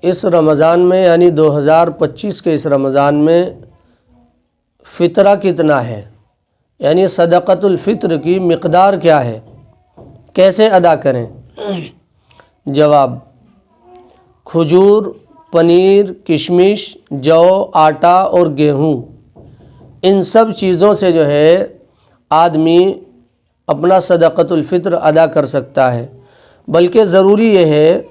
اس رمضان میں یعنی 2025 کے اس رمضان میں فطرہ کتنا ہے، یعنی صدقۃ الفطر کی مقدار کیا ہے، کیسے ادا کریں؟ جواب: کھجور، پنیر، کشمش، جو، آٹا اور گیہوں، ان سب چیزوں سے جو ہے آدمی اپنا صدقۃ الفطر ادا کر سکتا ہے۔ بلکہ ضروری یہ ہے،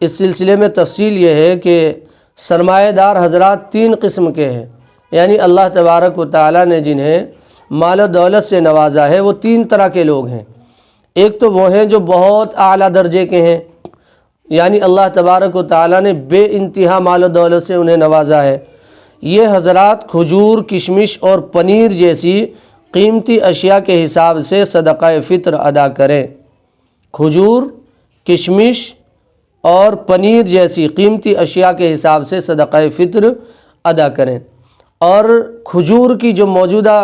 اس سلسلے میں تفصیل یہ ہے کہ سرمایہ دار حضرات 3 قسم کے ہیں، یعنی اللہ تبارک و تعالیٰ نے جنہیں مال و دولت سے نوازا ہے وہ 3 طرح کے لوگ ہیں۔ ایک تو وہ ہیں جو بہت اعلیٰ درجے کے ہیں، یعنی اللہ تبارک و تعالیٰ نے بے انتہا مال و دولت سے انہیں نوازا ہے۔ یہ حضرات کھجور، کشمش اور پنیر جیسی قیمتی اشیاء کے حساب سے صدقہ فطر ادا کریں۔ کھجور، کشمش اور پنیر جیسی قیمتی اشیاء کے حساب سے صدقہ فطر ادا کریں۔ اور کھجور کی جو موجودہ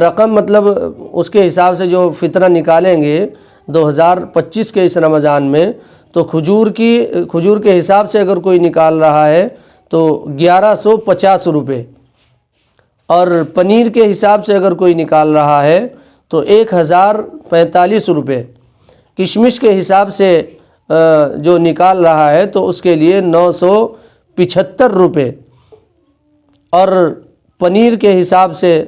رقم، مطلب اس کے حساب سے جو فطرہ نکالیں گے 2025 کے اس رمضان میں، تو کھجور کے حساب سے اگر کوئی نکال رہا ہے تو 1150 روپے، اور پنیر کے حساب سے اگر کوئی نکال رہا ہے تو 1045 روپے، کشمش کے حساب سے جو نکال رہا ہے تو اس کے لیے 975 روپے، اور پنیر کے حساب سے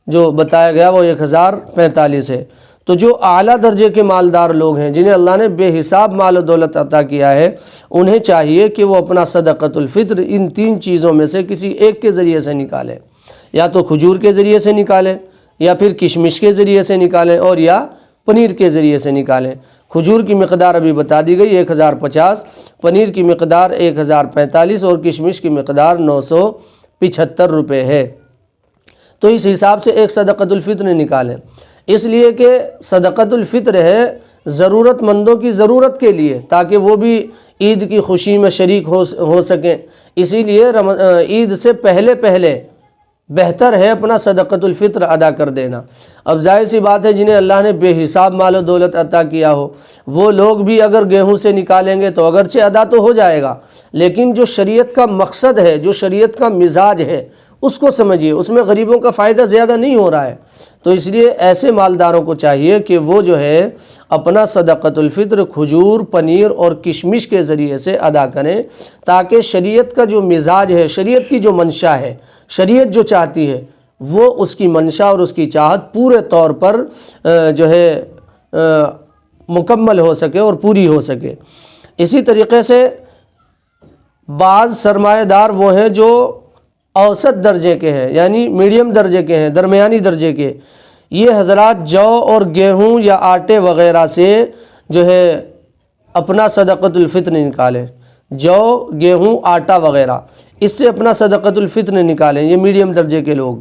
جو بتایا گیا وہ 1045 ہے۔ تو جو اعلیٰ درجے کے مالدار لوگ ہیں جنہیں اللہ نے بے حساب مال و دولت عطا کیا ہے، انہیں چاہیے کہ وہ اپنا صدقۃ الفطر ان 3 چیزوں میں سے کسی ایک کے ذریعے سے نکالیں، یا تو کھجور کے ذریعے سے نکالیں، یا پھر کشمش کے ذریعے سے نکالیں، اور یا پنیر کے ذریعے سے نکالیں۔ کھجور کی مقدار ابھی بتا دی گئی 1050، پنیر کی مقدار 1045 اور کشمش کی مقدار 975 روپے ہے۔ تو اس حساب سے ایک صدقۃ الفطر نکالیں، اس لیے کہ صدقۃ الفطر ہے ضرورت مندوں کی ضرورت کے لیے، تاکہ وہ بھی عید کی خوشی میں شریک ہو سکیں۔ اسی لیے عید سے پہلے بہتر ہے اپنا صدقۃ الفطر ادا کر دینا۔ اب ظاہر سی بات ہے جنہیں اللہ نے بے حساب مال و دولت عطا کیا ہو، وہ لوگ بھی اگر گیہوں سے نکالیں گے تو اگرچہ ادا تو ہو جائے گا، لیکن جو شریعت کا مقصد ہے، جو شریعت کا مزاج ہے، اس کو سمجھیے، اس میں غریبوں کا فائدہ زیادہ نہیں ہو رہا ہے۔ تو اس لیے ایسے مالداروں کو چاہیے کہ وہ جو ہے اپنا صدقۃ الفطر کھجور، پنیر اور کشمش کے ذریعے سے ادا کریں، تاکہ شریعت کا جو مزاج ہے، شریعت کی جو منشا ہے، شریعت جو چاہتی ہے، وہ اس کی منشا اور اس کی چاہت پورے طور پر جو ہے مکمل ہو سکے اور پوری ہو سکے۔ اسی طریقے سے بعض سرمایہ دار وہ ہیں جو اوسط درجے کے ہیں، یعنی میڈیم درجے کے ہیں، درمیانی درجے کے۔ یہ حضرات جو اور گیہوں یا آٹے وغیرہ سے جو ہے اپنا صدقۃ الفطر نکالیں، جو، گیہوں، آٹا وغیرہ، اس سے اپنا صدقۃ الفطر نکالیں، یہ میڈیم درجے کے لوگ۔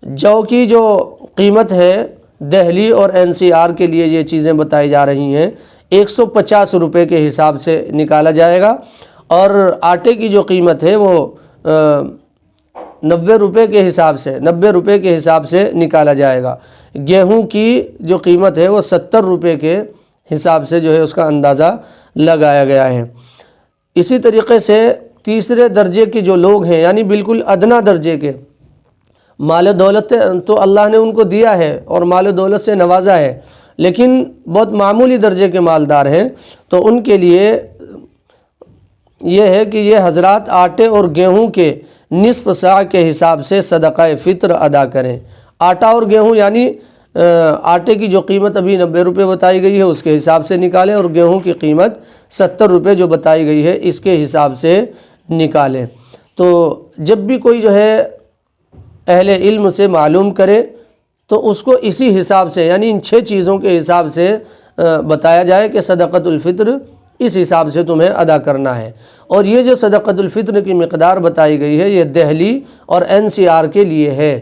جو کی جو قیمت ہے دہلی اور NCR کے لیے یہ چیزیں بتائی جا رہی ہیں 150 روپے کے حساب سے نکالا جائے گا، اور آٹے کی جو قیمت ہے وہ 90 روپے کے حساب سے نکالا جائے گا۔ گیہوں کی جو قیمت ہے وہ 70 روپے کے حساب سے جو ہے اس کا اندازہ لگایا گیا ہے۔ اسی طریقے سے تیسرے درجے کے جو لوگ ہیں، یعنی بالکل ادنا درجے کے، مال و دولت تو اللہ نے ان کو دیا ہے اور مال و دولت سے نوازا ہے، لیکن بہت معمولی درجے کے مالدار ہیں، تو ان کے لیے یہ ہے کہ یہ حضرات آٹے اور گیہوں کے نصف صاع کے حساب سے صدقہ فطر ادا کریں۔ آٹا اور گیہوں یعنی آٹے کی جو قیمت ابھی 90 روپے بتائی گئی ہے اس کے حساب سے نکالیں، اور گیہوں کی قیمت 70 روپے جو بتائی گئی ہے اس کے حساب سے نکالیں۔ تو جب بھی کوئی جو ہے اہل علم سے معلوم کرے تو اس کو اسی حساب سے، یعنی ان 6 چیزوں کے حساب سے بتایا جائے کہ صدقۃ الفطر اس حساب سے تمہیں ادا کرنا ہے۔ اور یہ جو صدقۃ الفطر کی مقدار بتائی گئی ہے یہ دہلی اور NCR کے لیے ہے۔